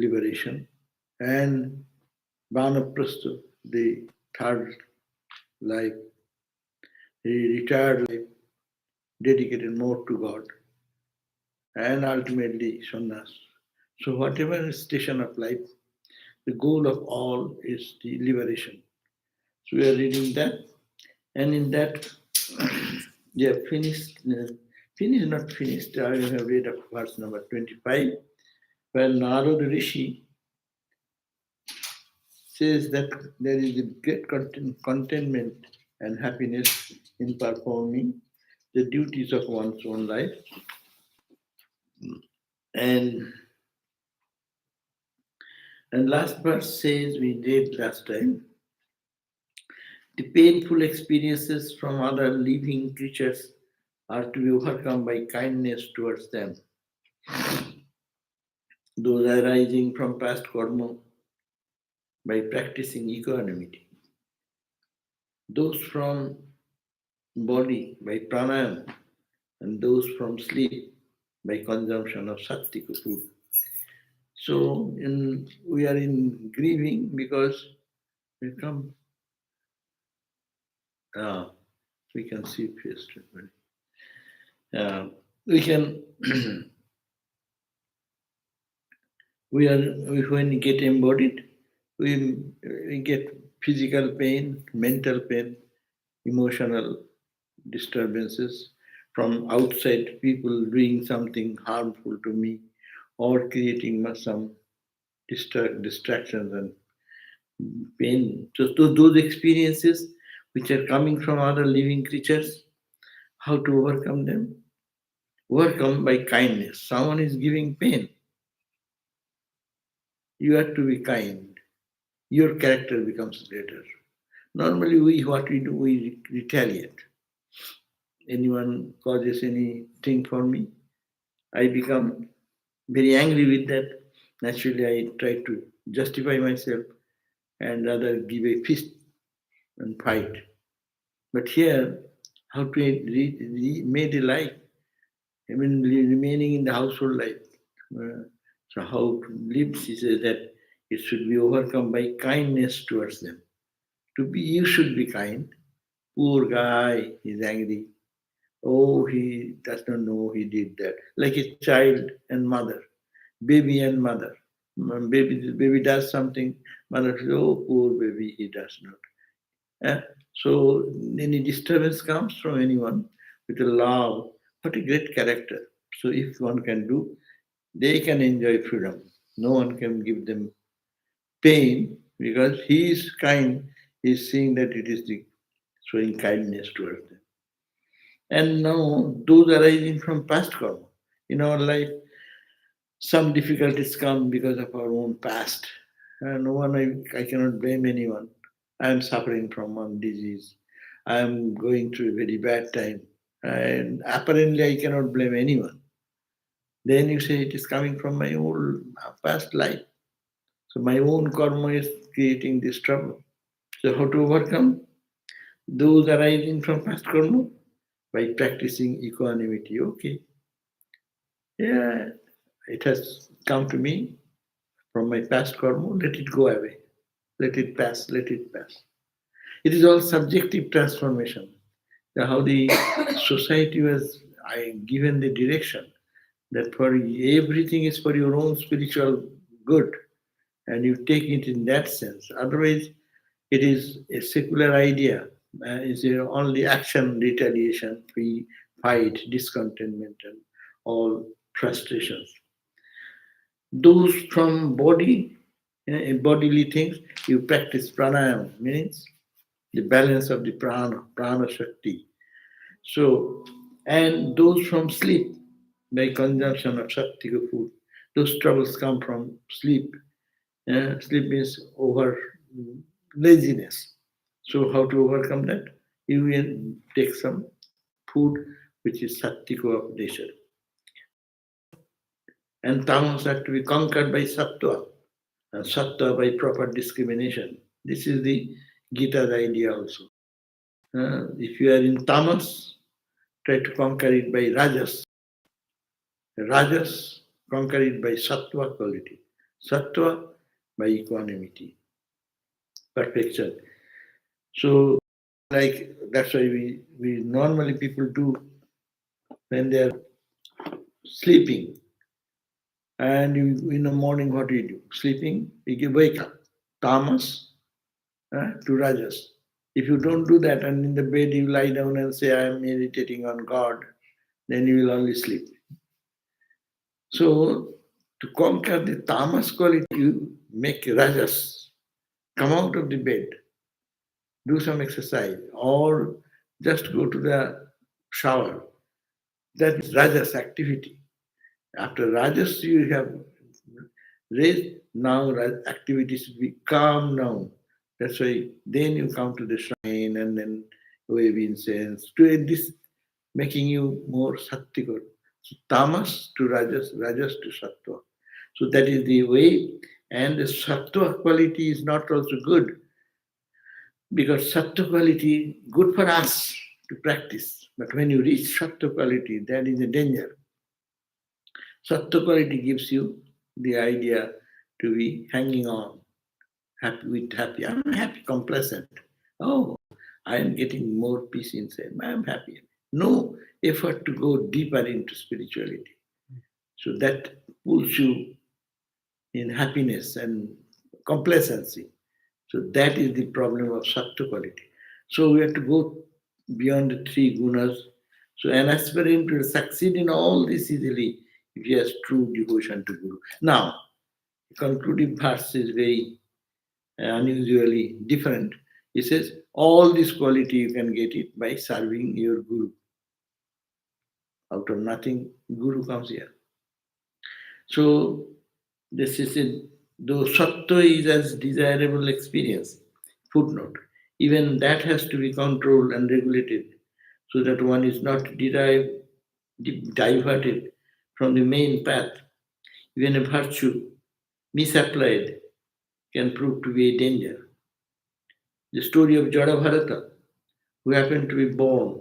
liberation, and Vanaprastha, the third life, he retired life, dedicated more to God, and ultimately sannyas. So whatever station of life, the goal of all is the liberation. So we are reading that, and in that, yeah, finished, not finished. I have read up verse number 25, where Narada Rishi says that there is a great contentment and happiness in performing the duties of one's own life. And last verse says, we did last time, the painful experiences from other living creatures are to be overcome by kindness towards them. Those arising from past karma by practicing equanimity. Those from body by pranayama, and those from sleep by consumption of sattvika food. So we are in grieving because we come, we can see first. We can, when we get embodied, we get physical pain, mental pain, emotional disturbances from outside people doing something harmful to me or creating some distractions and pain. So those experiences which are coming from other living creatures, how to overcome them? Overcome by kindness. Someone is giving pain. You have to be kind. Your character becomes greater. Normally, what we do, we retaliate. Anyone causes anything for me, I become very angry with that. Naturally, I try to justify myself and rather give a fist and fight. But here, how to made a life, I mean, remaining in the household life. Uh, so how to live, she says that it should be overcome by kindness towards them. You should be kind. Poor guy, he's angry. Oh, he does not know he did that. Like a child and mother, baby and mother. Baby does something, mother says, oh, poor baby, he does not. So any disturbance comes from anyone with a love, what a great character. So if one can do, they can enjoy freedom. No one can give them pain because he is kind. He is seeing that it is the showing kindness towards them. And now those arising from past karma. In our life, some difficulties come because of our own past. No one, I cannot blame anyone. I am suffering from one disease. I am going through a very bad time. And apparently, I cannot blame anyone. Then you say it is coming from my own past life. So my own karma is creating this trouble. So how to overcome those arising from past karma? By practicing equanimity. Okay, yeah, it has come to me from my past karma. Let it go away. Let it pass. Let it pass. It is all subjective transformation. How the society was given the direction that for everything is for your own spiritual good, and you take it in that sense. Otherwise, it is a secular idea. It's only action, retaliation, fight, discontentment, and all frustrations. Those from body, bodily things, you practice pranayama, means the balance of the prana shakti. So, and those from sleep, by consumption of sattvika food, those troubles come from sleep. Sleep means over laziness. So, how to overcome that? You will take some food which is sattvika of nature. And tamas have to be conquered by sattva, and sattva by proper discrimination. This is the Gita's idea also. If you are in tamas, try to conquer it by rajas. Rajas, conquer it by sattva quality. Sattva by equanimity, perfection. So, like that's why we normally people do when they are sleeping, and you, in the morning, what do you do? Sleeping, you wake up. Tamas to Rajas. If you don't do that, and in the bed you lie down and say, I am meditating on God, then you will only sleep. So, to conquer the tamas quality, you make Rajas. Come out of the bed, do some exercise, or just go to the shower. That is Rajas activity. After Rajas, you have raised, now activities will be calm now. That's why then you come to the shrine and then wave incense. To this making you more sattvika. So tamas to rajas, rajas to sattva. So that is the way. And the sattva quality is not also good because sattva quality good for us to practice. But when you reach sattva quality, that is a danger. Sattva quality gives you the idea to be hanging on, happy with happy. I'm happy, complacent. Oh, I am getting more peace inside. I am happy. No effort to go deeper into spirituality. So that pulls you in happiness and complacency. So that is the problem of sattva quality. So we have to go beyond the three gunas. So an aspirant will succeed in all this easily if he has true devotion to Guru. Now, the concluding verse is very unusually different. He says, all this quality you can get it by serving your Guru. Out of nothing, Guru comes here. So this is it. Though sattva is as desirable experience, footnote, even that has to be controlled and regulated so that one is not diverted from the main path. Even a virtue misapplied can prove to be a danger. The story of Jadabharata, who happened to be born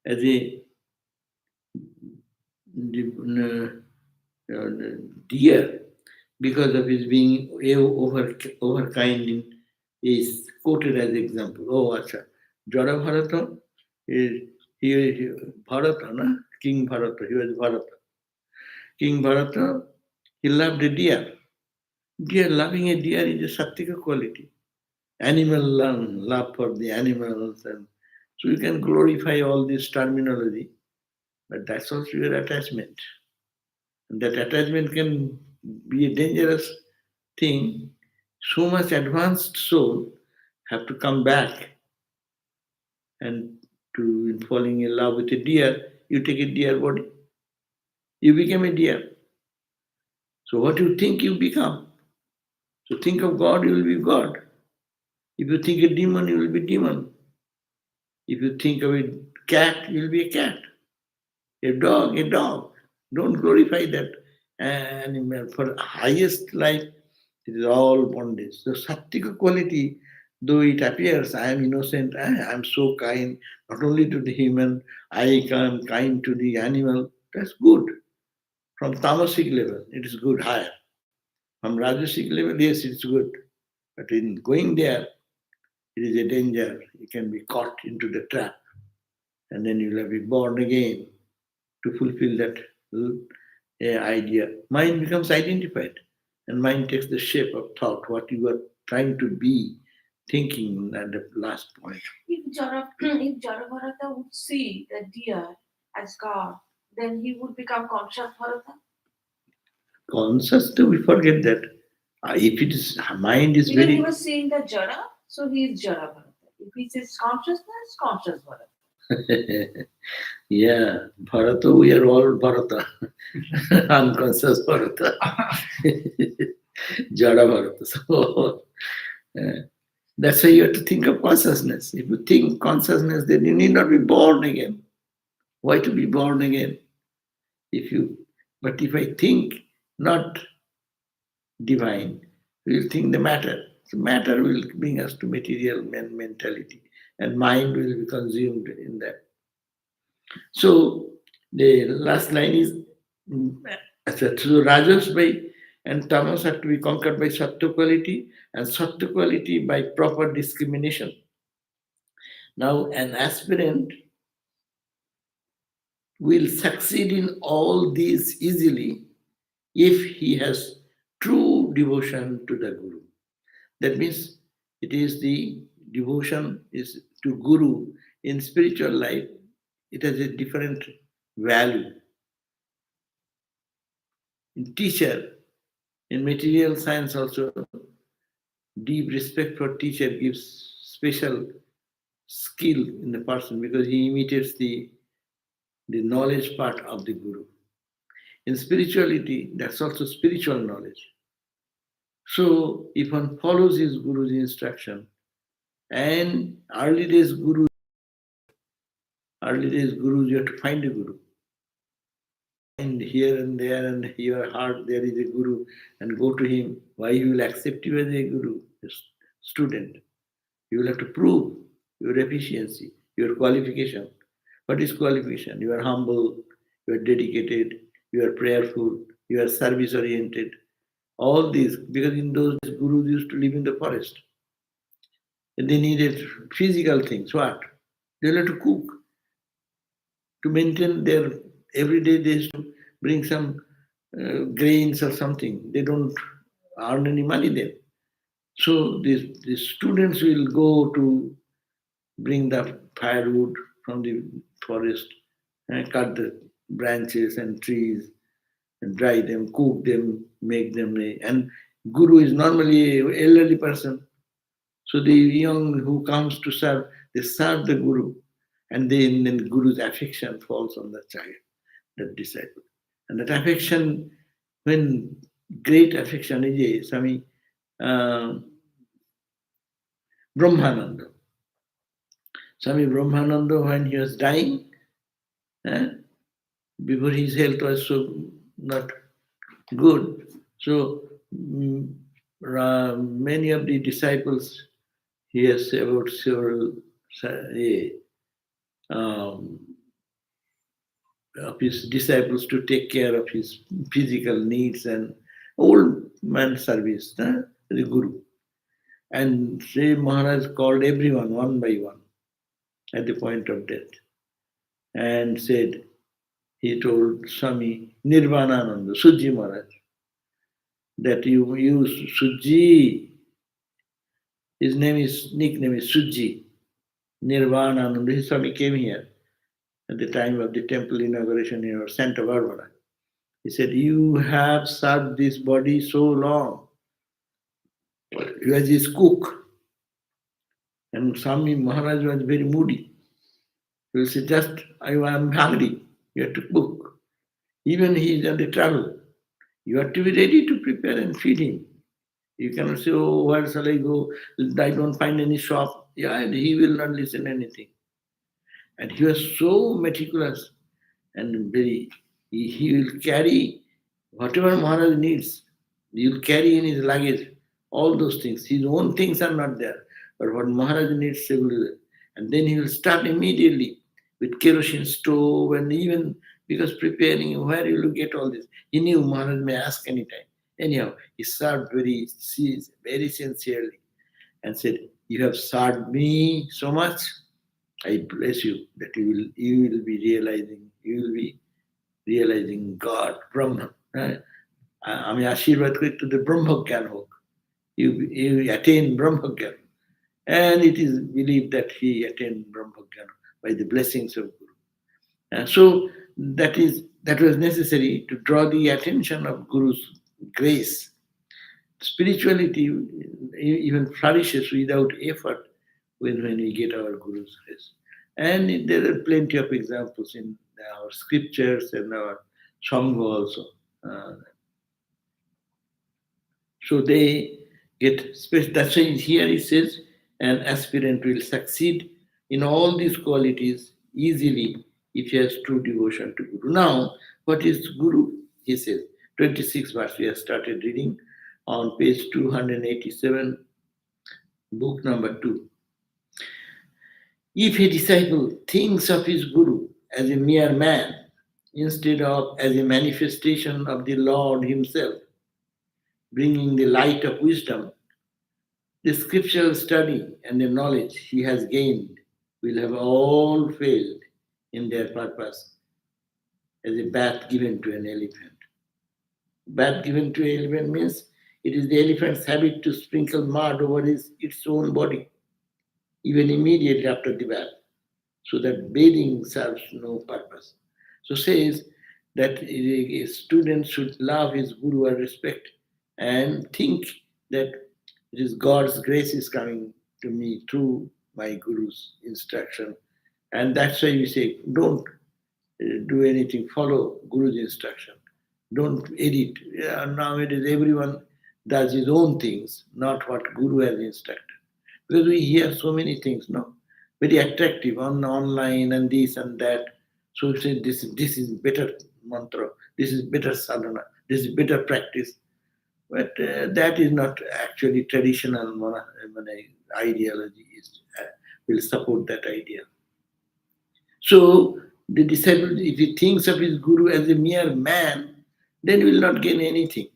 as a deer because of his being overkind is quoted as example. Oh, acha. Jadabharata is he Bharata, na? King Bharata. He was Bharata. King Bharata, he loved a deer. Deer, loving a deer is a sattvika quality. Animal love for the animals, and so you can glorify all this terminology, but that's also your attachment. And that attachment can be a dangerous thing. So much advanced soul have to come back and to falling in love with a deer, you take a deer body. You become a deer. So what you think you become. So think of God, you will be God. If you think a demon, you will be demon. If you think of a cat, you will be a cat. A dog, a dog. Don't glorify that animal. For highest life, it is all bondage. The sattvika quality, though it appears I am innocent, I am so kind, not only to the human, I am kind to the animal. That's good. From tamasic level, it is good, higher. From rajasic level, yes, it's good. But in going there, it is a danger. You can be caught into the trap. And then you'll be born again to fulfill that idea. Mind becomes identified, and mind takes the shape of thought, what you are trying to be thinking at the last point. If Jadabharata would see the deer as God, then he would become conscious Bharata. Conscious, we forget that. If it is mind is Because very he was seeing the Jada, so he is Jada Bharata. If he says consciousness, conscious Bharata. yeah, Bharata, we are all Bharata. Unconscious Bharata. Jada Bharata. So that's why you have to think of consciousness. If you think consciousness, then you need not be born again. Why to be born again? But if I think not divine, we will think the matter. So matter will bring us to material mentality, and mind will be consumed in that. So the last line is so Rajas by and tamas are to be conquered by sattva quality, and sattva quality by proper discrimination. Now, an aspirant will succeed in all these easily if he has true devotion to the Guru. That means it is the devotion is to Guru in spiritual life. It has a different value. In teacher, in material science also, deep respect for teacher gives special skill in the person because he imitates the knowledge part of the Guru. In spirituality, that's also spiritual knowledge. So if one follows his Guru's instruction, and early days Gurus, you have to find a Guru. And here and there and your heart there is a Guru, and go to him. Why he will accept you as a Guru, a student? You will have to prove your efficiency, your qualification. What is qualification? You are humble, you are dedicated, you are prayerful, you are service oriented. All these, because in those days, Gurus used to live in the forest. And they needed physical things. What? They will have to cook. To maintain their everyday, they used to bring some grains or something. They don't earn any money then. So the students will go to bring the firewood from the forest and cut the branches and trees and dry them, cook them, make them. And Guru is normally an elderly person. So the young who comes to serve, they serve the Guru. And then Guru's affection falls on the child, that disciple. And that affection, when great affection is Swami Brahmananda. Swami Brahmananda, when he was dying, before his health was so not good, so many of the disciples, he has about several um, of his disciples to take care of his physical needs and old man service, the Guru. And Sri Maharaj called everyone one by one at the point of death and said, he told Swami Nirvanananda, Suji Maharaj, that you use Suji. His nickname is Suji. Nirvanananda. His Swami came here at the time of the temple inauguration in Santa Barbara. He said, you have served this body so long. You as his cook. And Swami Maharaj was very moody. He will say, just, I am hungry. You have to cook. Even he is on the travel. You have to be ready to prepare and feed him. You cannot say, oh, where shall I go? I don't find any shop. Yeah, and he will not listen anything. And he was so meticulous and he will carry whatever Maharaj needs. He will carry in his luggage all those things. His own things are not there. But what Maharaj needs, he will do that. And then he will start immediately with kerosene stove, and even because preparing, where you will get all this. He knew Maharaj may ask anytime. Anyhow, he served very sincerely and said, you have served me so much, I bless you that you will be realizing God, Brahman. আমি আশীর্বাদ করি to the ব্রহ্মজ্ঞান হোক. You attain ব্রহ্মজ্ঞান. And it is believed that he attained ব্রহ্মজ্ঞান by the blessings of Guru. So that was necessary to draw the attention of Guru's grace. Spirituality even flourishes without effort when we get our Guru's grace. And there are plenty of examples in our scriptures and our Sangha also. So they get special. That's why here it says an aspirant will succeed in all these qualities easily if he has true devotion to Guru. Now, what is Guru? He says, 26th verse, we have started reading on page 287, book number 2. If a disciple thinks of his Guru as a mere man instead of as a manifestation of the Lord himself, bringing the light of wisdom, the scriptural study and the knowledge he has gained will have all failed in their purpose as a bath given to an elephant. Bath given to an elephant means it is the elephant's habit to sprinkle mud over its own body, even immediately after the bath, so that bathing serves no purpose. So says that a student should love his guru or respect and think that it is God's grace is coming to me through my guru's instruction. And that's why we say, don't do anything, follow guru's instruction. Don't edit. Yeah, nowadays everyone does his own things, not what guru has instructed. Because we hear so many things, no? Very attractive on online and this and that. So we say this is better mantra, this is better sadhana, this is better practice. But that is not actually traditional ideology will support that idea. So the disciple, if he thinks of his guru as a mere man, then he will not gain anything.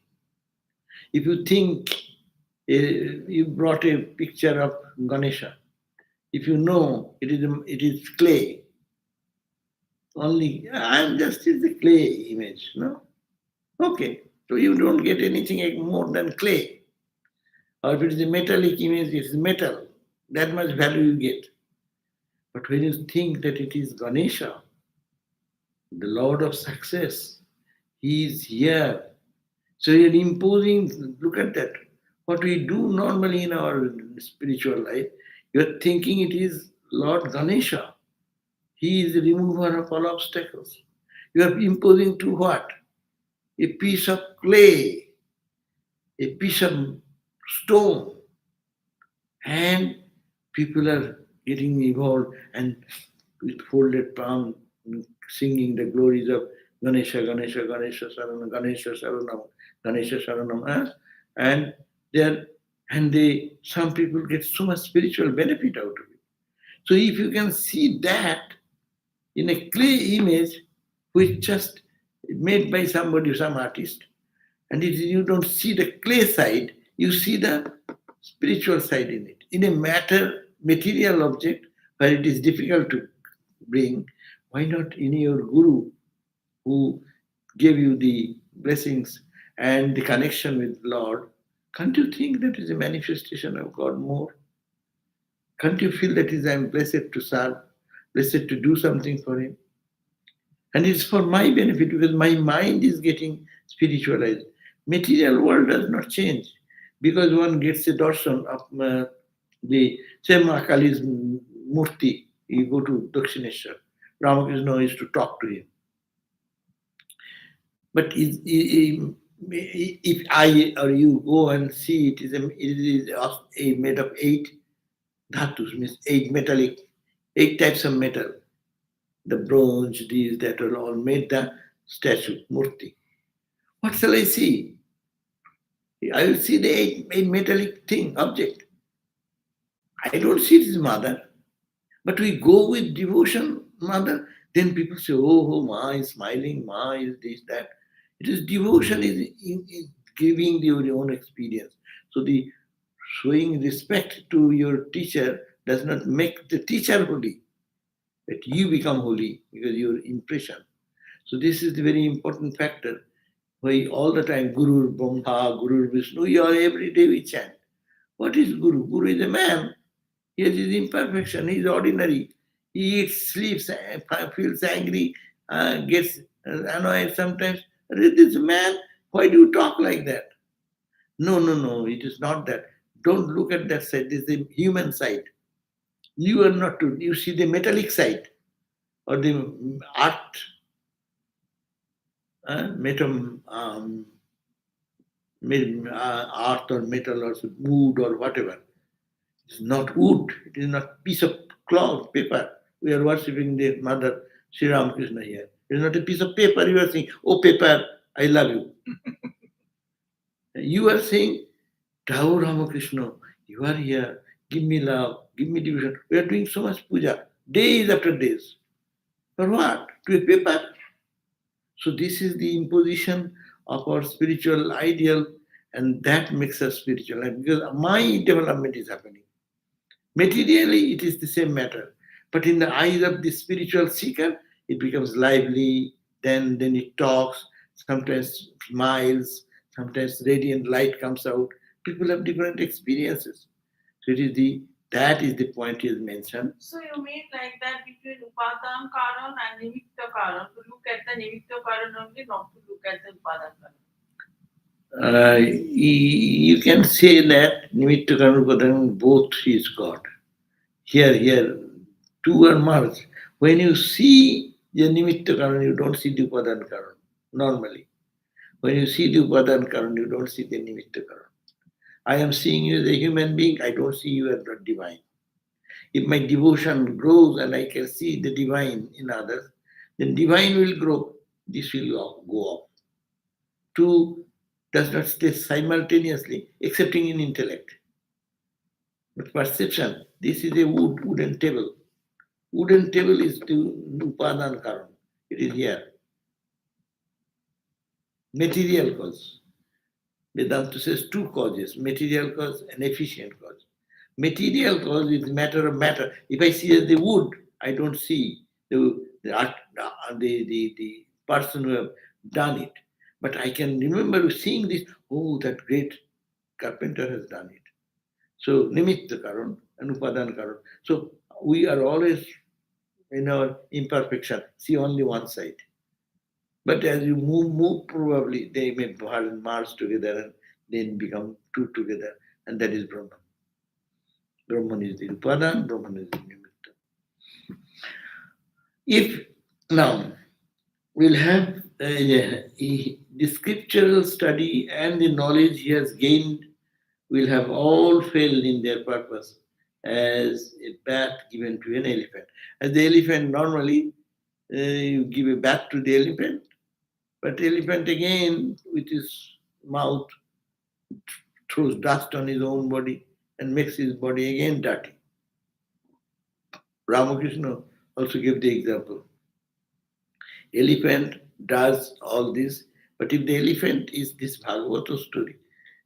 If you think you brought a picture of Ganesha, if you know it is clay, only I am just is the clay image, no? Okay, so you don't get anything more than clay. Or if it is a metallic image, it is metal. That much value you get. But when you think that it is Ganesha, the Lord of success, he is here. So you're imposing, look at that. What we do normally in our spiritual life, you're thinking it is Lord Ganesha. He is the remover of all obstacles. You are imposing to what? A piece of clay, a piece of stone, and people are getting involved and with folded palm singing the glories of Ganesha, Ganesha, Ganesha Saranam, Ganesha Saranam, Ganesha Saranam, and there and they some people get so much spiritual benefit out of it. So if you can see that in a clay image which just made by somebody, some artist, and if you don't see the clay side, you see the spiritual side in it. In a material object where it is difficult to bring, why not in your guru who gave you the blessings and the connection with Lord? Can't you think that is a manifestation of God more? Can't you feel that is I'm blessed to serve, blessed to do something for Him? And it's for my benefit because my mind is getting spiritualized. Material world does not change because one gets a darshan of the same Akali's murti. You go to Dakshineshwar. Ramakrishna used to talk to him. But if I or you go and see it is made of 8 dhatus, means 8 metallic, 8 types of metal. The bronze, these that are all made the statue, murti. What shall I see? I will see the eight metallic thing, object. I don't see his mother. But we go with devotion, mother, then people say, oh, Ma is smiling, Ma is this, that. It is devotion is giving your own experience. So the showing respect to your teacher does not make the teacher holy, but you become holy because your impression. So this is the very important factor. Why all the time Guru Brahma, Guru Vishnu, every day we chant. What is Guru? Guru is a man. He has his imperfection. He is ordinary. He eats, sleeps, feels angry, gets annoyed sometimes. This man, why do you talk like that? No, no, no, it is not that. Don't look at that side. This is the human side. You are not to, you see the metallic side or the art, art or metal or wood or whatever. It's not wood. It is not piece of cloth, paper. We are worshipping the mother Sri Ramakrishna here. It is not a piece of paper. You are saying, oh paper, I love you. You are saying, Tao Ramakrishna, you are here. Give me love. Give me devotion. We are doing so much puja, days after days. For what? To a paper? So this is the imposition of our spiritual ideal And that makes us spiritual. And because my development is happening. Materially, it is the same matter. But in the eyes of the spiritual seeker, it becomes lively, then it talks, sometimes smiles, sometimes radiant light comes out. People have different experiences. So that is the point he has mentioned. So you mean like that between Upadam Karan and Nimitta Karan, to look at the Nimitta Karan only, not to look at the Upadam Karan. You can say that Nimitta Karan both is God. Here, two are merged. When you see the Nimitta Karan, you don't see the Upadan Karan, normally. When you see the Upadan Karan, you don't see the Nimitta Karan. I am seeing you as a human being, I don't see you as the divine. If my devotion grows and I can see the divine in others, then divine will grow, this will go up. Two does not stay simultaneously, excepting in intellect. But perception, this is a wooden table. Wooden table is the Upadan Karan. It is here. Material cause. Vedanta says two causes, material cause and efficient cause. Material cause is matter of matter. If I see the wood, I don't see the person who have done it. But I can remember seeing this, oh, that great carpenter has done it. So nimitta karan and upadan karan. So we are always in our imperfection, see only one side. But as you move, probably they may merge together and then become two together, and that is Brahman. Brahman is the Upadan, Brahman is the Nimitta. If now we'll have the scriptural study and the knowledge he has gained will have all failed in their purpose as a bath given to an elephant. As the elephant normally, you give a bath to the elephant, but the elephant again with his mouth throws dust on his own body and makes his body again dirty. Ramakrishna also gave the example. Elephant does all this, but if the elephant is this Bhagavatam story,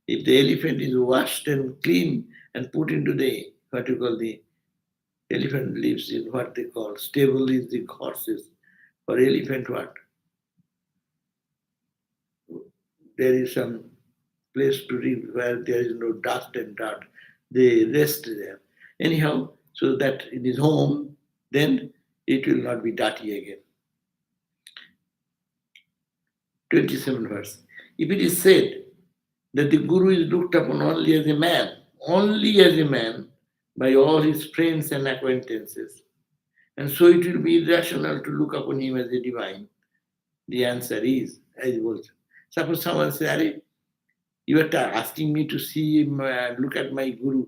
if the elephant is washed and clean and put into the what you call the elephant lives in what they call stable is the horses. For elephant what? There is some place to live where there is no dust and dirt. They rest there. Anyhow, so that in his home, then it will not be dirty again. 27 verse. If it is said that the Guru is looked upon only as a man by all his friends and acquaintances, and so it will be irrational to look upon him as a divine, the answer is, as was. Suppose someone says, you are asking me to see him, look at my Guru.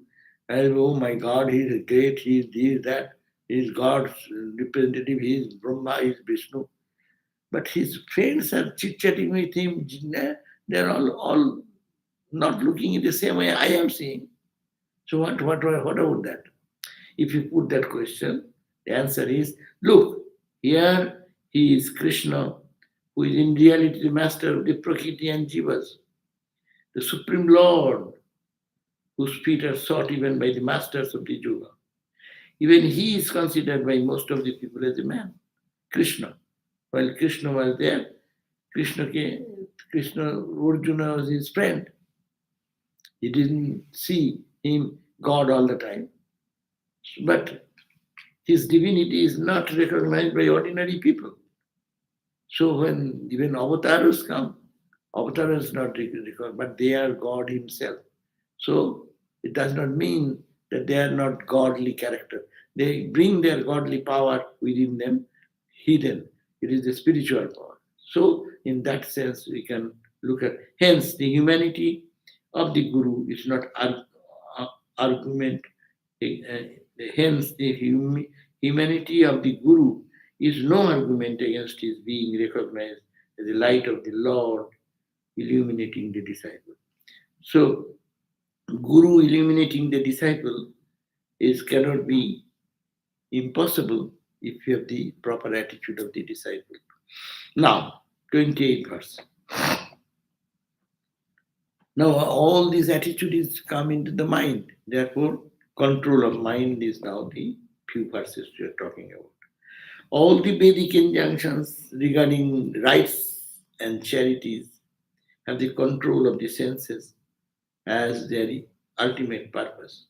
And, oh my God, he is great, he is this, that, he is God's representative, he is Brahma, he is Vishnu. But his friends are chit-chatting with him, they are all not looking in the same way I am seeing. So what about that? If you put that question, the answer is, look, here he is Krishna, who is in reality the master of the Prakriti and Jivas, the Supreme Lord, whose feet are sought even by the masters of the yoga. Even he is considered by most of the people as a man, Krishna. While Krishna was there, Krishna, Arjuna was his friend. He didn't see him God all the time. But his divinity is not recognized by ordinary people. So when even avatars come, avatars is not recognized, but they are God himself. So it does not mean that they are not godly character. They bring their godly power within them, hidden. It is the spiritual power. So in that sense, we can look at, hence the humanity of the Guru is not argument. Hence the humanity of the Guru is no argument against his being recognized as the light of the Lord illuminating the disciple. So Guru illuminating the disciple cannot be impossible if you have the proper attitude of the disciple. Now, 28 verse. Now all these attitudes come into the mind. Therefore, control of mind is now the few verses we are talking about. All the Vedic injunctions regarding rights and charities have the control of the senses as their ultimate purpose.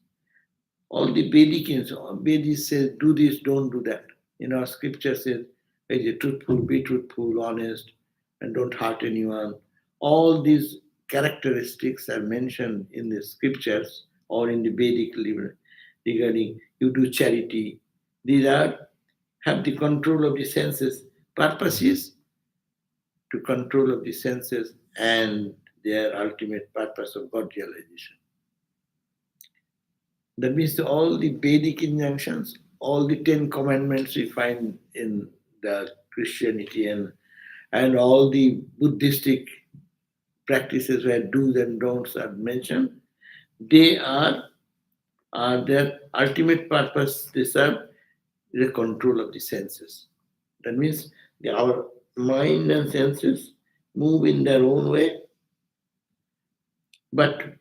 All the Vedis says, do this, don't do that. In our scripture says, be truthful, honest, and don't hurt anyone. All these characteristics are mentioned in the scriptures or in the Vedic regarding you do charity. These are have the control of the senses. Purpose is to control of the senses and their ultimate purpose of God realization. That means all the Vedic injunctions, all the 10 commandments we find in the Christianity and all the Buddhistic practices where do's and don'ts are mentioned, they are their ultimate purpose, they serve the control of the senses. That means our mind and senses move in their own way, but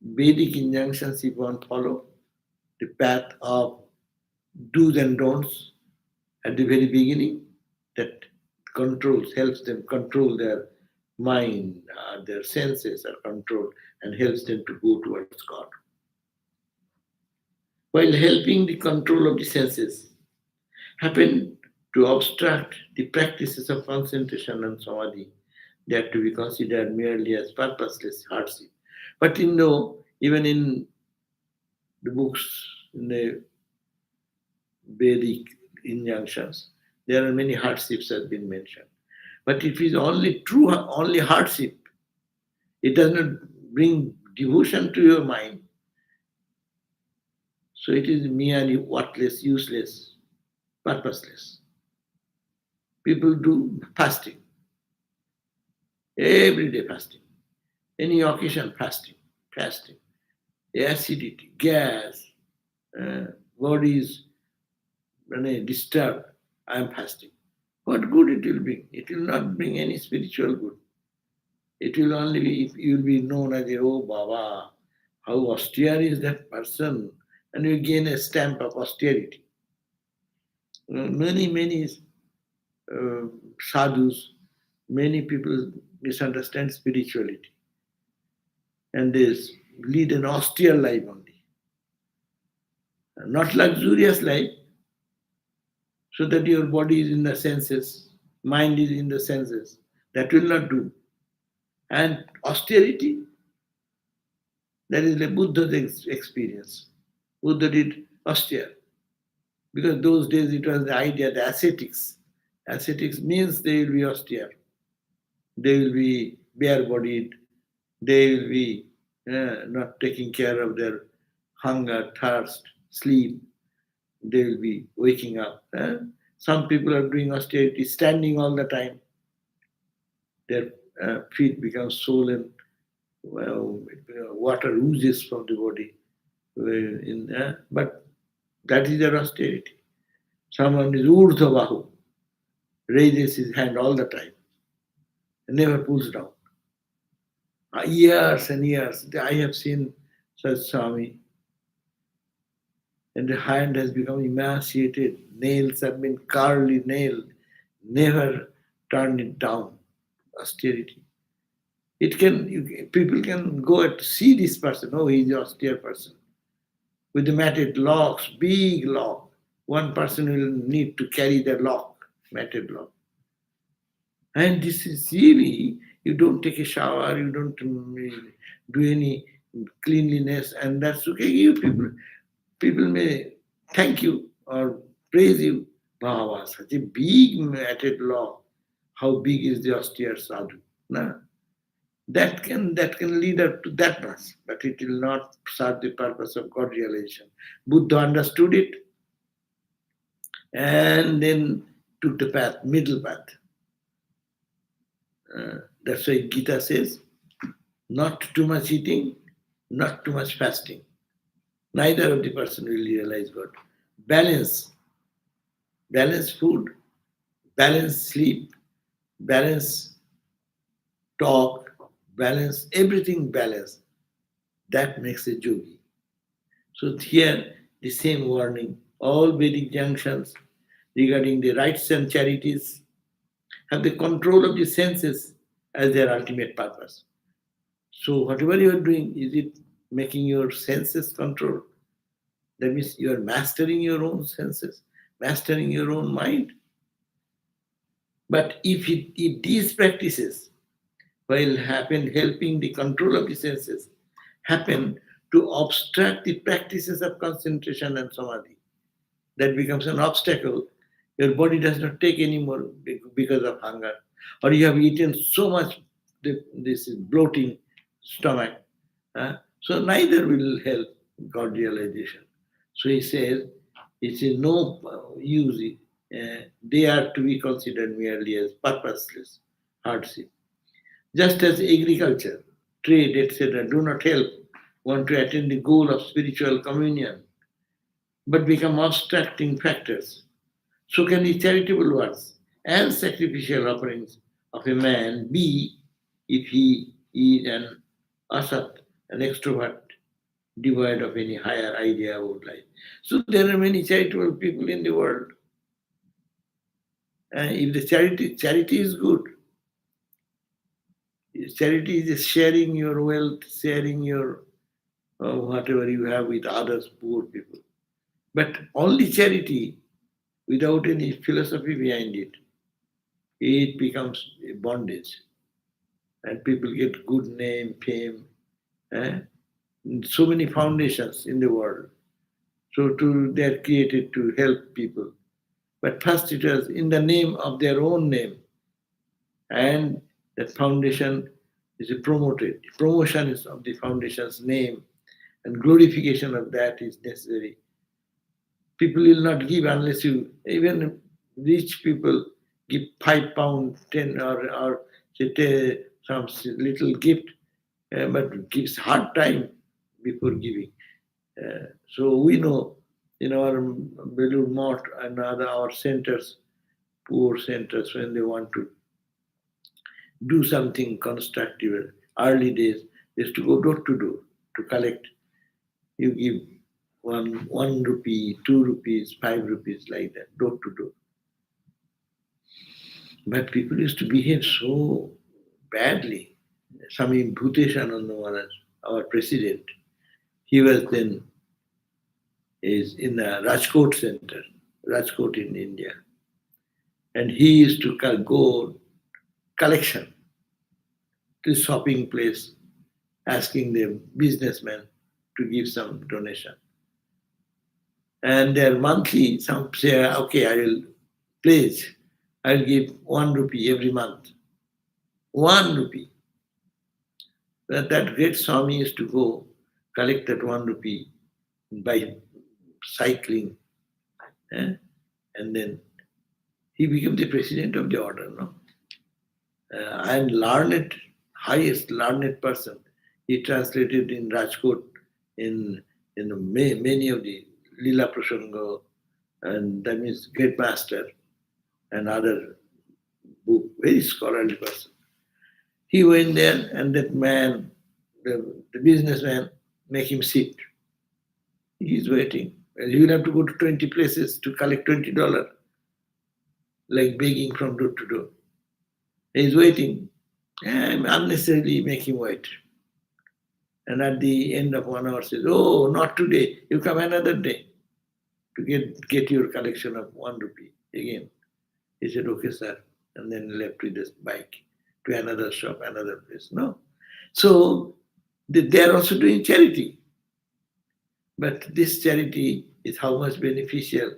Vedic injunctions, if one follow the path of do's and don'ts at the very beginning, that helps them control their mind, their senses are controlled and helps them to go towards God. While helping the control of the senses, happen to obstruct the practices of concentration and samadhi. They are to be considered merely as purposeless hardship. But even in the books, in the Vedic injunctions, there are many hardships that have been mentioned. But if it is only hardship, it does not bring devotion to your mind. So it is merely worthless, useless, purposeless. People do fasting, every day fasting, any occasion fasting, acidity, gas, body is disturbed, I am fasting. What good it will bring? It will not bring any spiritual good. It will only be, if you will be known as oh Baba, how austere is that person, and you gain a stamp of austerity. Many sadhus, many people misunderstand spirituality and they lead an austere life only, not luxurious life, so that your body is in the senses, mind is in the senses. That will not do. And austerity, that is the Buddha's experience. Buddha did austere. Because those days it was the idea, the ascetics. Ascetics means they will be austere. They will be bare-bodied. They will be not taking care of their hunger, thirst, sleep. They will be waking up. Some people are doing austerity, standing all the time. Their feet become swollen. Water oozes from the body. But that is their austerity. Someone is urdhva, raises his hand all the time, and never pulls down. Years and years, I have seen such Swami, and the hand has become emaciated. Nails have been curly nailed, never turned it down. Austerity. People can go and see this person. Oh, he's an austere person. With the matted locks, big lock. One person will need to carry the lock, matted lock. And this is really, you don't take a shower, you don't do any cleanliness, and that's okay. People may thank you or praise you. Wow, such a big matted law. How big is the austere sadhu? Nah. That can lead up to that much, but it will not serve the purpose of God realization. Buddha understood it and then took the path, middle path. That's why Gita says, not too much eating, not too much fasting. Neither of the person will realize God. Balance food, balance sleep, balance talk, balance, everything balance. That makes a yogi. So here, the same warning, all Vedic junctions regarding the rights and charities have the control of the senses as their ultimate purpose. So whatever you are doing, is it making your senses control? That means you are mastering your own senses, mastering your own mind. But if these practices, while helping the control of the senses, happen to obstruct the practices of concentration and samadhi, that becomes an obstacle. Your body does not take anymore because of hunger, or you have eaten so much, this is bloating stomach. So neither will help God realization. So he says, it is no use. They are to be considered merely as purposeless hardship. Just as agriculture, trade, etc., do not help one to attain the goal of spiritual communion, but become obstructing factors, so can the charitable works and sacrificial offerings of a man be if he is an asat, an extrovert, devoid of any higher idea about life. So there are many charitable people in the world. If the charity is good, charity is sharing your wealth, sharing your whatever you have with others, poor people. But only charity without any philosophy behind it, it becomes a bondage. And people get good name, fame. Eh? So many foundations in the world. So they're created to help people. But first it was in the name of their own name. And that foundation is promoted. Promotion is of the foundation's name and glorification of that is necessary. People will not give unless you, even rich people give £5, 10 or say, some little gift, but it gives hard time before giving. So we know in our Belur Mott and other our centers, poor centers, when they want to do something constructive, early days, is to go door to door to collect. You give one rupee, 2 rupees, 5 rupees, like that, door to door. But people used to behave so badly. Swami Bhuteshananda Maharaj, our president, he was then is in the Rajkot center, Rajkot in India. And he used to go collection to shopping place, asking the businessmen to give some donation. And their monthly, some say, okay, I will pledge, I'll give 1 rupee every month. 1 rupee. That great Swami used to go collect that 1 rupee by cycling. And then he became the president of the order. No? And learned, highest learned person. He translated in Rajkot in many of the Lila Prasanga, and that means Great Master and other book, very scholarly person. He went there and that man, the businessman, make him sit. He is waiting. And he will have to go to 20 places to collect $20, like begging from door to door. He is waiting and unnecessarily make him wait. And at the end of 1 hour says, oh, not today, you come another day to get your collection of 1 rupee again. He said, okay, sir. And then left with his bike to another shop, another place. No. So they are also doing charity. But this charity is how much beneficial,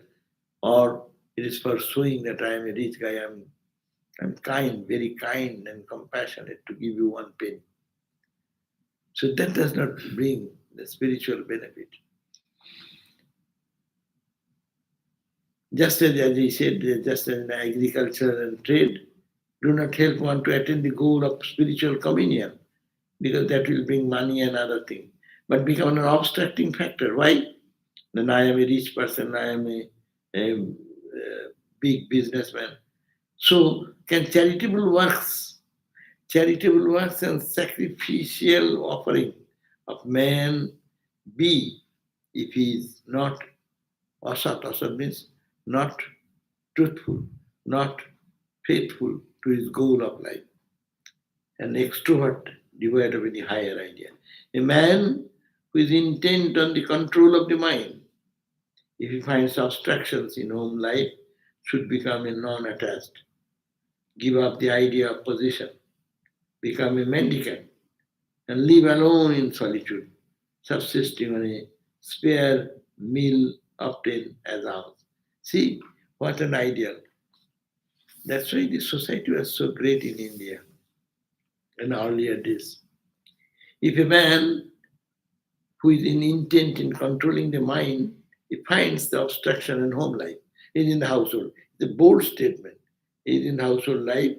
or it is for showing that I am a rich guy, I'm kind, very kind and compassionate to give you 1 penny. So that does not bring the spiritual benefit. Just as he said, just as in agriculture and trade, do not help one to attain the goal of spiritual communion, because that will bring money and other things, but become an obstructing factor. Why? Then I am a rich person, I am a big businessman. So can charitable works charitable works and sacrificial offering of man be, if he is not asat, asat means not truthful, not faithful to his goal of life, an extrovert devoid of any higher idea. A man who is intent on the control of the mind, if he finds obstructions in home life, should become a non-attached, give up the idea of possession, become a mendicant, and live alone in solitude, subsisting on a spare meal obtained as ours. See, what an ideal. That's why the society was so great in India in earlier days. If a man who is in intent in controlling the mind, he finds the obstruction in home life, is in the household. It's a bold statement. He is in household life,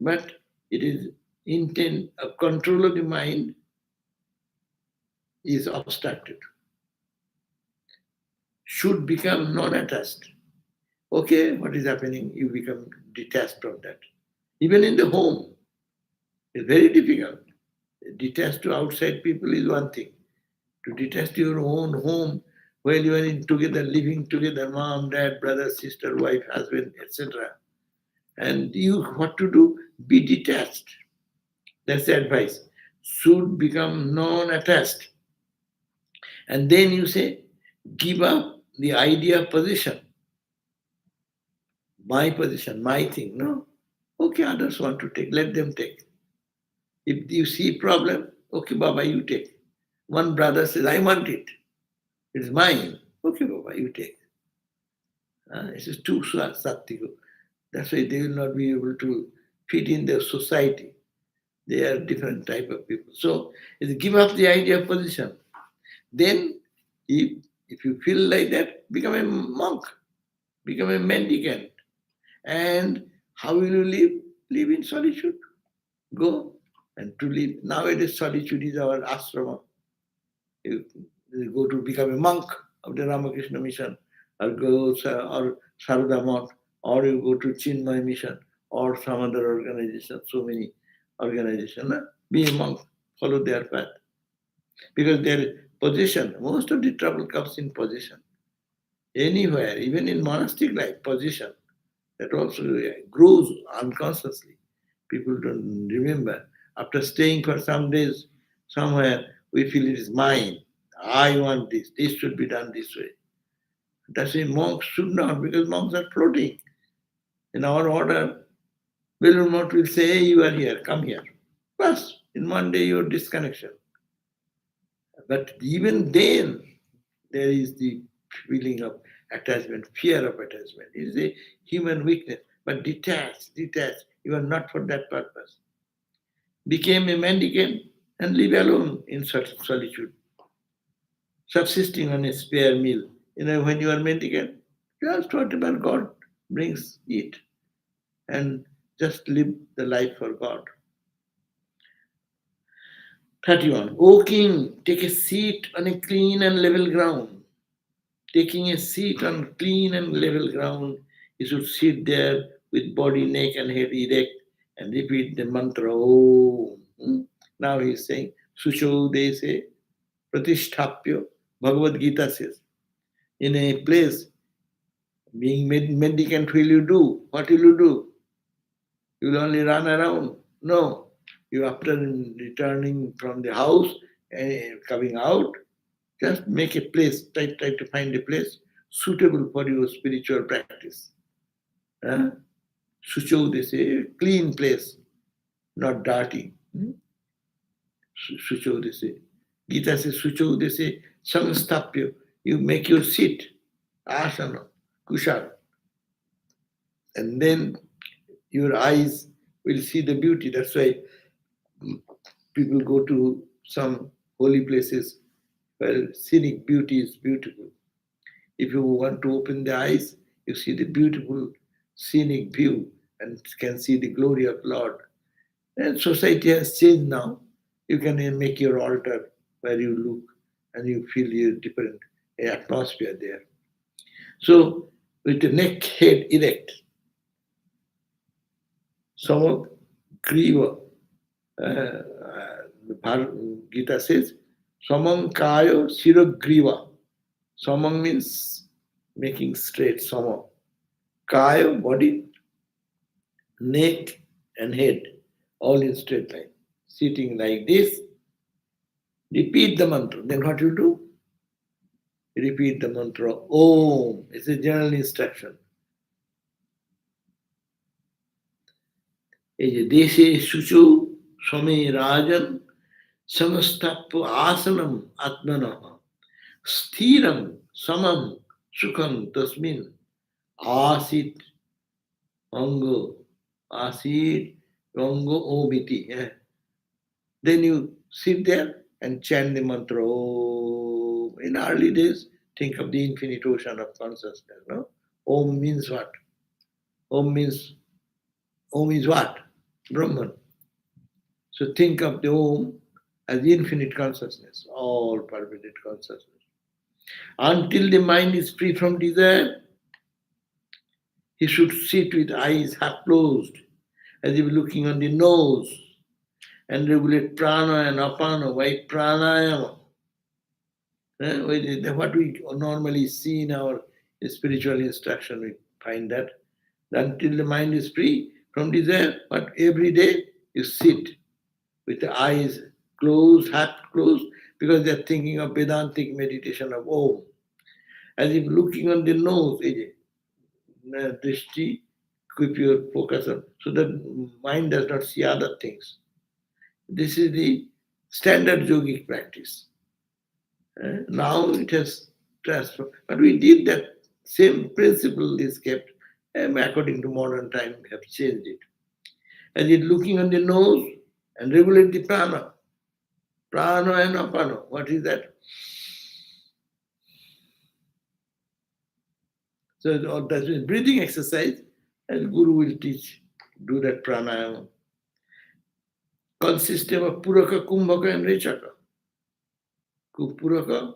but it is intent of control of the mind is obstructed. Should become non-attached. Okay, what is happening? You become detached from that. Even in the home, it's very difficult. Detached to outside people is one thing. To detach your own home while you are in together, living together, mom, dad, brother, sister, wife, husband, etc. And you, what to do? Be detached. That's the advice. Should become non-attached. And then you say, give up the idea of position. My position, my thing. No. Okay, others want to take, let them take. If you see problem, okay, Baba, you take. One brother says, I want it. It's mine. Okay, Baba, you take. It is too sattico. That's why they will not be able to fit in their society. They are different type of people. So give up the idea of position. Then if you feel like that, become a monk, become a mendicant. And how will you live? Live in solitude. Go and to live. Nowadays solitude is our ashrama. You go to become a monk of the Ramakrishna mission, or go or Sarada Math, or you go to Chinmay mission, or some other organization, so many organizations. Be a monk, follow their path. Because their position, most of the trouble comes in position. Anywhere, even in monastic life, position, that also grows unconsciously. People don't remember. After staying for some days somewhere, we feel it is mine. I want this. This should be done this way. That's why monks should not, because monks are floating. In our order, Belur Math will say, hey, you are here, come here. Plus, in one day, your disconnection. But even then, there is the feeling of attachment, fear of attachment. It is a human weakness. But detached. You are not for that purpose. Became a mendicant and live alone in solitude, subsisting on a spare meal. When you are mendicant, just whatever God brings, eat, and just live the life for God. 31. O king, take a seat on a clean and level ground. Taking a seat on clean and level ground, you should sit there with body, neck, and head erect and repeat the mantra Om. Now he is saying, Sucho Dese Pratisthapyo. Bhagavad Gita says, in a place, being mendicant, will you do? What will you do? You will only run around? No. You, after returning from the house and coming out, just make a place, try to find a place suitable for your spiritual practice. Sucho, they say, clean place, not dirty. Sucho, they say. Gita says, Sucho, they say, samastapyo. You make your seat, asana, kushal. And then your eyes will see the beauty. That's why people go to some holy places where scenic beauty is beautiful. If you want to open the eyes, you see the beautiful scenic view and can see the glory of Lord. And society has changed now. You can make your altar where you look and you feel your different atmosphere there. So with the neck, head erect, Sama Griva, the Gita says, Samang kayo shirogriva. Samang means making straight, samang. Kayo, body, neck and head, all in straight line. Sitting like this, repeat the mantra. Then what you do? Repeat the mantra Om. It's a general instruction. এই যে দেশে শুচু সমে রাজন সমস্তাপ্য আসনম আত্মন স্থিরম সমম সুখম তসমিন আসিত অঙ্গ asid rango obiti. Then you sit there and chant the mantra. Om. In early days, think of the infinite ocean of consciousness. No? Om means what? Om is what? Brahman. So think of the Om as infinite consciousness, all pervaded consciousness. Until the mind is free from desire, he should sit with eyes half closed, as if looking on the nose, and regulate prana and apana by pranayama. What we normally see in our spiritual instruction, we find that until the mind is free from desire, but every day you sit with the eyes closed, half closed, because they're thinking of Vedantic meditation of Om, as if looking on the nose. Drishti, keep your focus on, so that mind does not see other things. This is the standard yogic practice. Now it has transformed, but we did that same principle is kept, according to modern time, we have changed it. As if looking on the nose and regulate the prana. Prana and apana. What is that? So that is breathing exercise, and Guru will teach, do that pranayama. Consisting of Puraka, Kumbhaka and Rechaka. Puraka,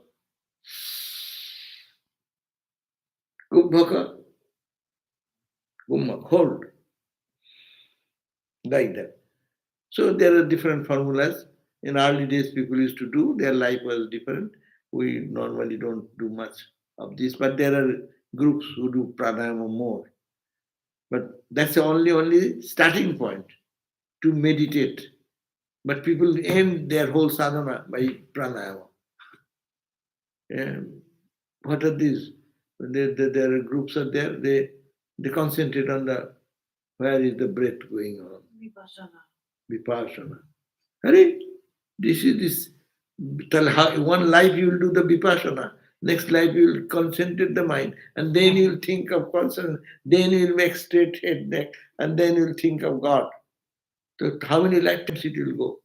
Kumbhaka, Kumbhaka, hold. Like that. So there are different formulas. In early days people used to do, their life was different. We normally don't do much of this, but there are groups who do pranayama more. But that's the only starting point to meditate. But people end their whole sadhana by pranayama. What are these? There are groups are there, they concentrate on the, where is the breath going on? Vipassana. This is this. One life you will do the vipassana, next life you will concentrate the mind, and then you will think of consciousness, then you will make straight head, neck, and then you will think of God. So how many lifetimes it will go?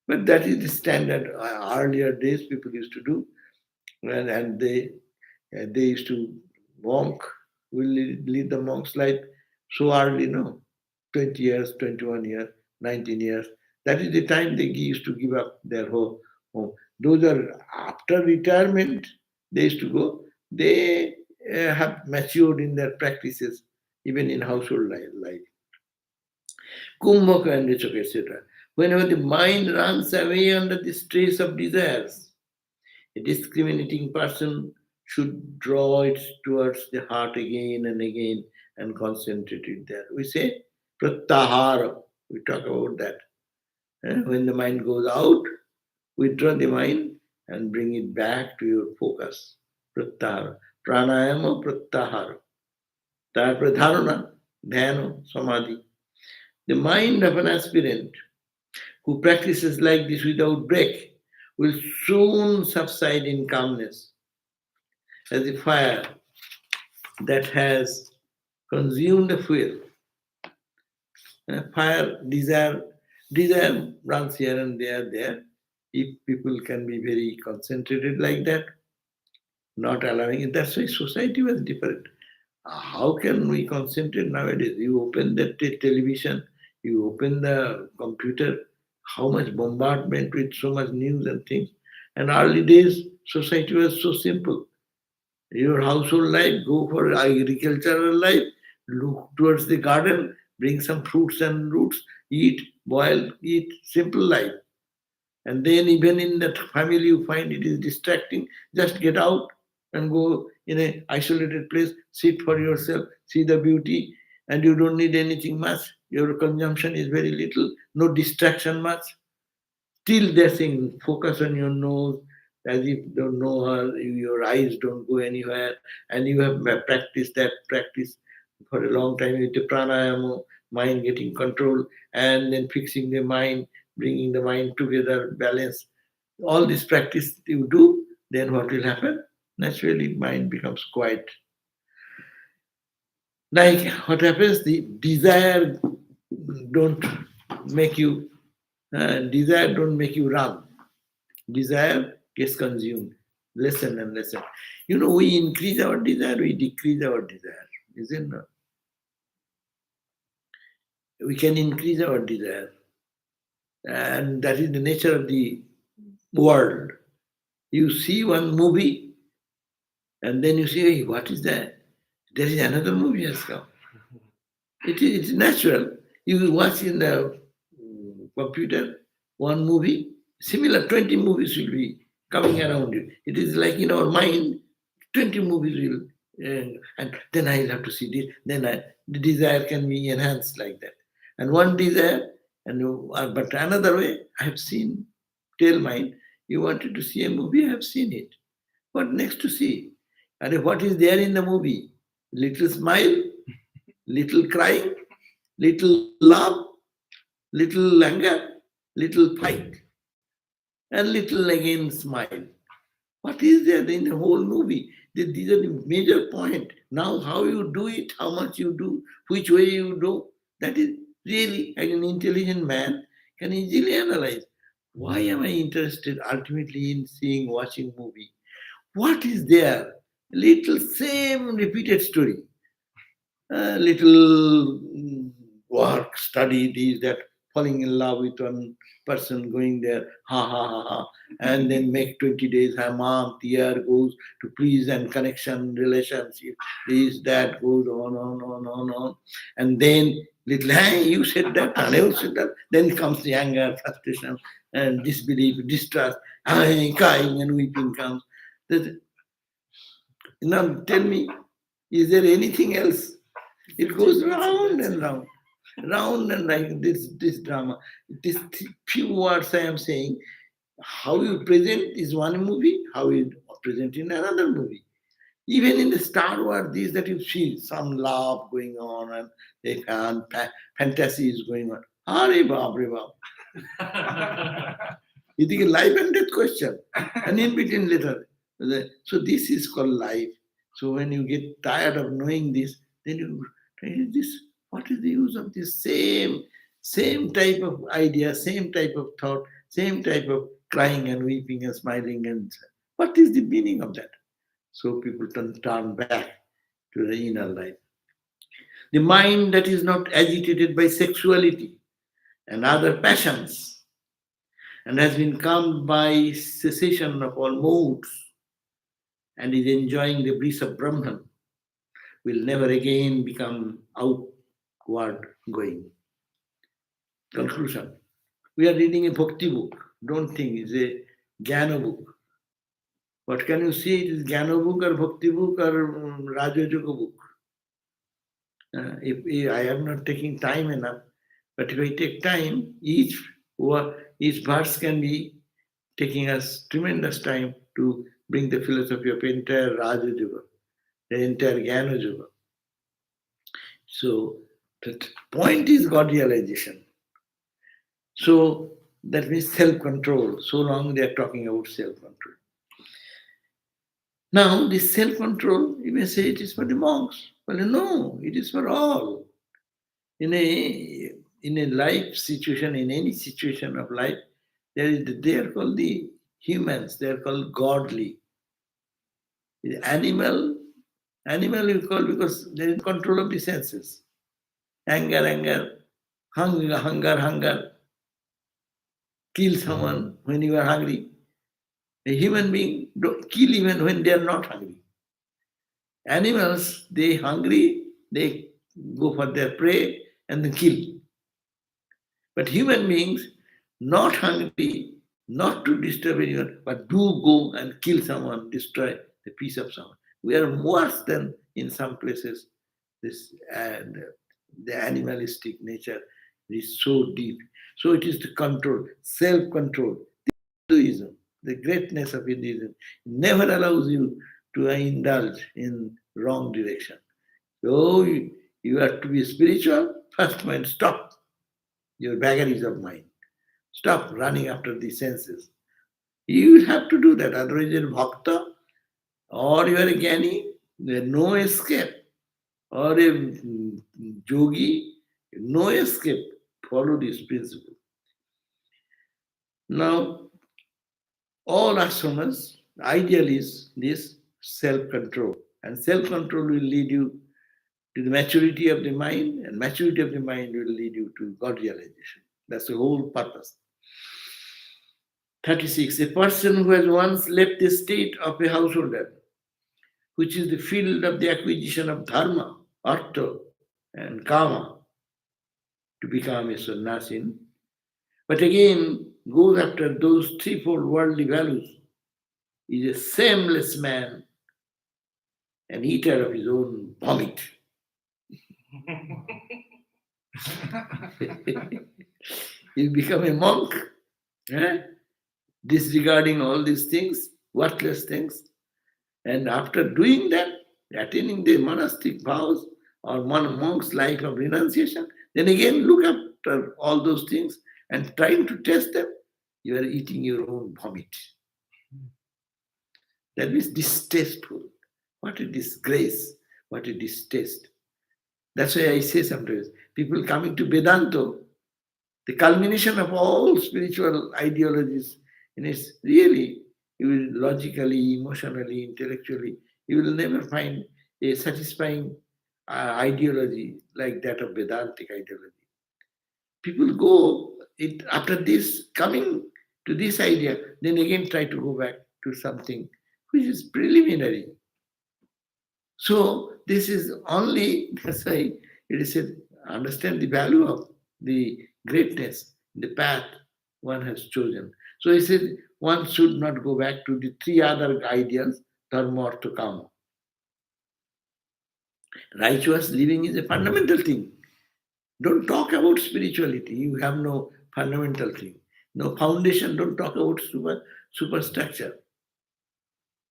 But that is the standard. Earlier days people used to do, and they used to monk, will lead the monk's life so early, no? 20 years, 21 years, 19 years. That is the time they used to give up their whole home. Those are after retirement, they used to go. They have matured in their practices, even in household life. Kumbhaka and Rechaka, etc. Whenever the mind runs away under the stress of desires, a discriminating person should draw it towards the heart again and again and concentrate it there. We say pratyahara. We talk about that. When the mind goes out, withdraw the mind and bring it back to your focus. Pratyahara. Pranayama pratyahara. Tarpre dharana, dhyana, samadhi. The mind of an aspirant who practices like this without break will soon subside in calmness, as a fire that has consumed the fuel. Fire, desire runs here and there. If people can be very concentrated like that, not allowing it, that's why society was different. How can we concentrate nowadays? You open the television, you open the computer, how much bombardment with so much news and things. And early days, society was so simple. Your household life, go for agricultural life, look towards the garden, bring some fruits and roots, eat, boil, eat, simple life. And then even in that family you find it is distracting, just get out and go in a isolated place, sit for yourself, see the beauty, and you don't need anything much. Your consumption is very little, no distraction much. Still they're saying focus on your nose as if you don't know her, your eyes don't go anywhere, and you have practiced that practice for a long time with the pranayama, mind getting control, and then fixing the mind, bringing the mind together, balance. All this practice you do, then what will happen? Naturally, mind becomes quiet. Like what happens, the desire don't make you desire don't make you run. Desire gets consumed. Listen and listen. You know, we increase our desire, we decrease our desire. Isn't it? We can increase our desire. And that is the nature of the world. You see one movie and then you say, hey, what is that? There is another movie has come. It's natural. You watch in the computer one movie, similar 20 movies will be coming around you. It is like in our mind, 20 movies will, and then I'll have to see this. The desire can be enhanced like that. And one desire, but another way, I have seen, tell mind, you wanted to see a movie, I have seen it. What next to see? And what is there in the movie? Little smile, little crying, little love, little anger, little fight, and little again smile. What is there in the whole movie? These are the major point. Now, how you do it, how much you do, which way you do, that is really an intelligent man can easily analyze. Why am I interested ultimately in seeing, watching movie? What is there? Little same repeated story. A little work, study, this, that, falling in love with one person, going there, ha ha ha ha, and then make 20 days, a month, year goes to please and connection, relationship, this, that goes on. And then little, hey, you said that, and you said that, then comes the anger, frustration, and disbelief, distrust, crying and weeping comes. Now tell me, is there anything else? It goes round and round, round and like this drama. This few words I am saying, how you present is one movie, how you present in another movie. Even in the Star Wars, these that you see, some love going on and they fantasy is going on. Hare Bab, Re Bab. You think a life and death question, and in between later. So this is called life. So when you get tired of knowing this, then you this. What is the use of this same type of idea, same type of thought, same type of crying and weeping and smiling, and what is the meaning of that? So people turn back to the inner life. The mind that is not agitated by sexuality and other passions and has been calmed by cessation of all moods and is enjoying the bliss of Brahman will never again become outward going. Conclusion. We are reading a bhakti book. Don't think it's a jnana book. What can you say? It is jnana book or bhakti book or Raja Yoga book. If I am not taking time enough, but if I take time, each verse can be taking us tremendous time to bring the philosophy of entire Raja Yoga, the entire Jnana Yoga. So the point is God realization. So that means self-control. So long they are talking about self-control. Now this self-control, you may say it is for the monks. Well, no, it is for all. In a life situation, in any situation of life, they are called the humans, they are called godly. The animal you call because they are in control of the senses. Anger, hunger, kill someone when you are hungry. A human being don't kill even when they are not hungry. Animals, they hungry, they go for their prey and then kill. But human beings, not hungry, not to disturb anyone, but do go and kill someone, destroy the peace of someone. We are worse than in some places. This and the animalistic nature is so deep. So it is the control, self-control. Hinduism, the greatness of Hinduism, never allows you to indulge in wrong direction. So you have to be spiritual. First mind, stop your vagaries of mind. Stop running after the senses. You will have to do that. Otherwise, you're bhakta or you are a jnani. There's no escape. Or a yogi, no escape. Follow this principle. Now, all ashramas, ideal is this self-control. And self-control will lead you to the maturity of the mind, and maturity of the mind will lead you to God realization. That's the whole purpose. 36. A person who has once left the state of a householder, which is the field of the acquisition of dharma, artha, and kama, to become a sannyasin, but again goes after those threefold worldly values, is a shameless man, an eater of his own vomit. You become a monk, disregarding all these things, worthless things. And after doing that, attaining the monastic vows or monk's life of renunciation, then again look after all those things and trying to test them, you are eating your own vomit. That means distasteful. What a disgrace, what a distaste. That's why I say sometimes, people coming to Vedanta, the culmination of all spiritual ideologies, and it's really, you will logically, emotionally, intellectually, you will never find a satisfying ideology like that of Vedantic ideology. People go after this, coming to this idea, then again try to go back to something which is preliminary. So this is only, that's why it is said, understand the value of the greatness, the path one has chosen. So he said one should not go back to the three other ideals, dharma, artha, kama. Righteous living is a fundamental thing. Don't talk about spirituality. You have no fundamental thing. No foundation. Don't talk about superstructure.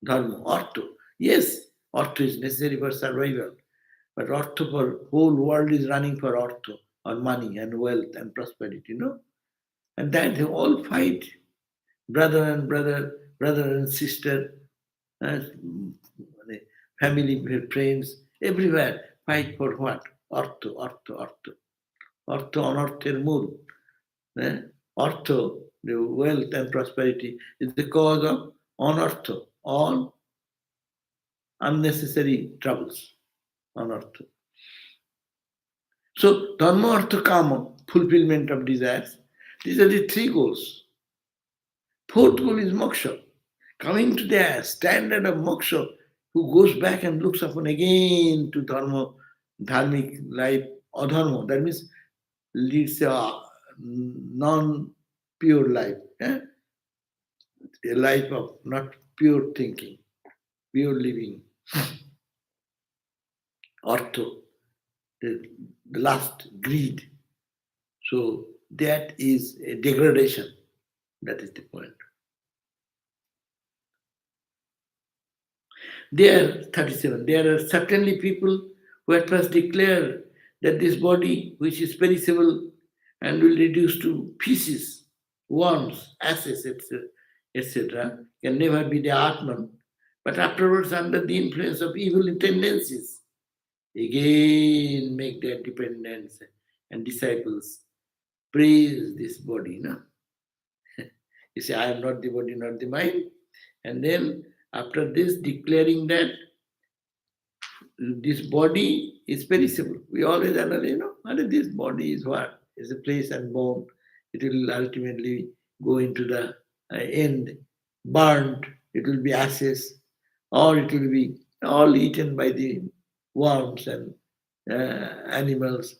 Dharma, artha. Yes, artha is necessary for survival. But artha for whole world is running for artha, or money and wealth and prosperity, And that they all fight, brother and brother, brother and sister, family, friends, everywhere fight for what? Artha, artha, artha. Artha anarther mool. Artha, the wealth and prosperity, is the cause of anartha, all unnecessary troubles. Anartha. So, dharma, artha, kama, fulfillment of desires. These are the three goals. Fourth goal is moksha. Coming to the standard of moksha, who goes back and looks upon again to dharma, dharmic life, adharma. That means leads a non-pure life. A life of not pure thinking, pure living. Artha, the last, greed. So that is a degradation. That is the point. There, 37, there are certainly people who at first declare that this body, which is perishable and will reduce to pieces, worms, ashes, etc., can never be the Atman. But afterwards, under the influence of evil tendencies, again make their dependents and disciples praise this body. You say, I am not the body, not the mind. And then after this, declaring that this body is perishable. We always analyze, this body is what? It's a flesh and bone. It will ultimately go into the end, burned. It will be ashes, or it will be all eaten by the worms and animals.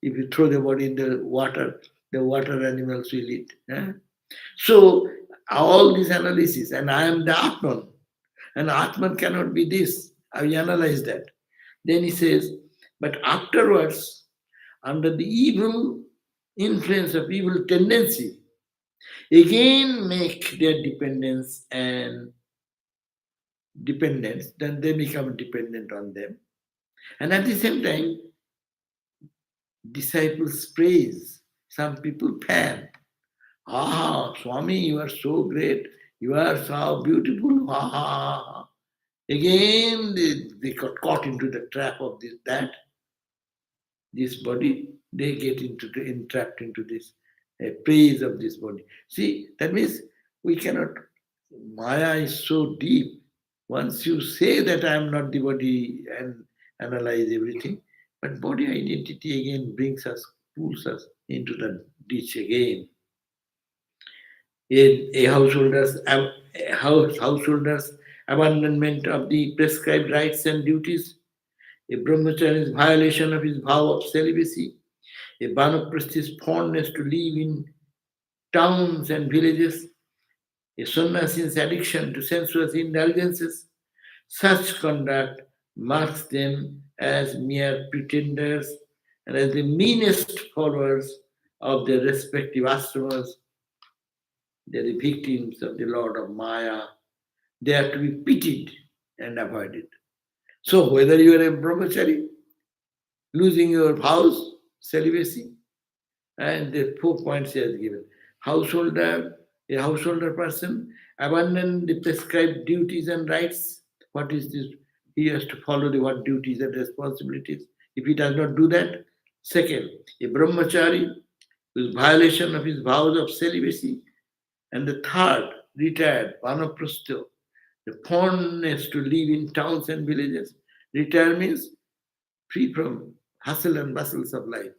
If you throw the body in the water animals will eat. So all this analysis, and I am the Atman, and Atman cannot be this. I analyze that. Then he says, but afterwards, under the evil influence of evil tendency, again make their dependence, then they become dependent on them. And at the same time, disciples praise, some people pan. Ah, Swami, you are so great, you are so beautiful. Ah. Again, they got caught into the trap of this body, they get entrapped into this praise of this body. See, that means we cannot, Maya is so deep. Once you say that I am not the body and analyze everything, but body identity again pulls us into the ditch again. A householder's abandonment of the prescribed rights and duties, a brahmachari's violation of his vow of celibacy, a Banaprasthi's fondness to live in towns and villages, a sannyasi's addiction to sensuous indulgences. Such conduct marks them as mere pretenders and as the meanest followers of their respective ashramas. They are the victims of the Lord of Maya. They are to be pitied and avoided. So, whether you are a brahmachari, losing your vows, celibacy, and the 4 points he has given. A householder person, abandon the prescribed duties and rights. What is this? He has to follow the what duties and responsibilities. If he does not do that, second, a brahmachari whose violation of his vows of celibacy, and the third, retired, vanaprastha, the fondness to live in towns and villages. Retire means free from hustle and bustles of life,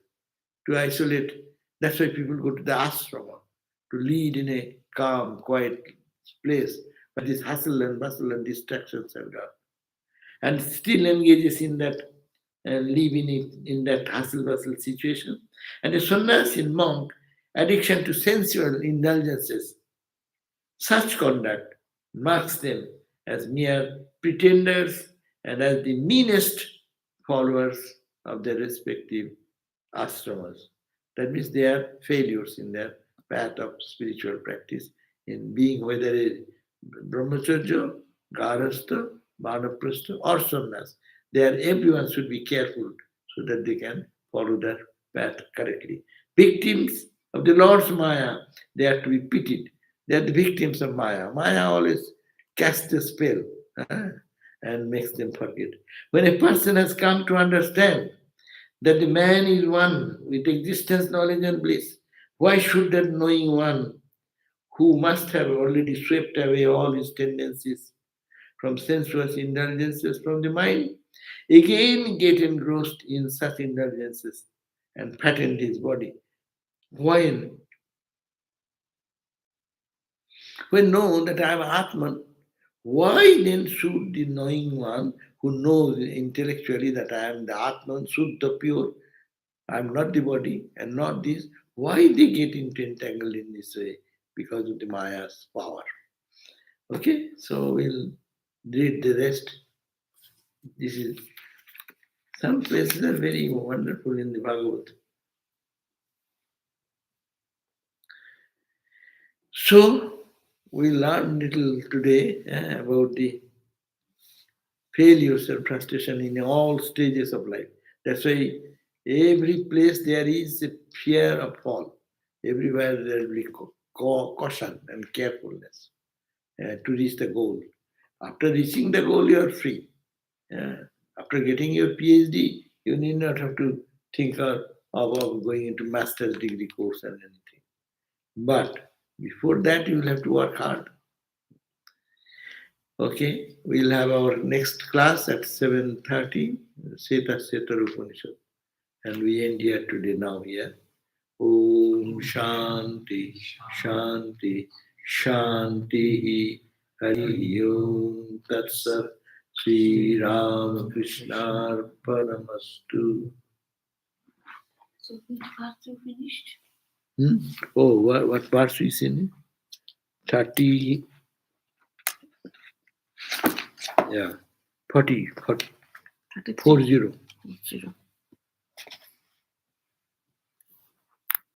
to isolate. That's why people go to the ashrama, to lead in a calm, quiet place. But this hustle and bustle and distractions have got. And still engages in that, live in that hustle bustle situation. And a sannyasi monk, addiction to sensual indulgences, such conduct marks them as mere pretenders and as the meanest followers of their respective ashramas. That means they are failures in their path of spiritual practice, in being whether a brahmacharya, garastha, vanaprastha, or sannyas. Everyone should be careful so that they can follow their path correctly. Victims of the Lord's Maya, they are to be pitied. They are the victims of Maya. Maya always casts a spell and makes them forget. When a person has come to understand that the man is one with existence, knowledge, and bliss, why should that knowing one, who must have already swept away all his tendencies from sensuous indulgences from the mind, again get engrossed in such indulgences and fatten his body? When know that I am Atman, why then should the knowing one who knows intellectually that I am the Atman, Suddha, pure, I am not the body and not this, why they get entangled in this way? Because of the Maya's power. Okay, so we'll read the rest. This is some places are very wonderful in the Bhagavatam. So we learned little today about the failures and frustration in all stages of life. That's why every place there is a fear of fall. Everywhere there will be caution and carefulness to reach the goal. After reaching the goal, you are free. After getting your PhD, you need not have to think of going into master's degree course and anything. But before that, you will have to work hard. Okay, we'll have our next class at 7:30, Seta Upanishad. And we end here today now here. Om Shanti, Shanti, Shanti, Hari Om Tat Sat, Sri Ramakrishna Arpanamastu. So which part you finished? Oh, what verse we seen? 30. Yeah, 40. 40. 33. 40.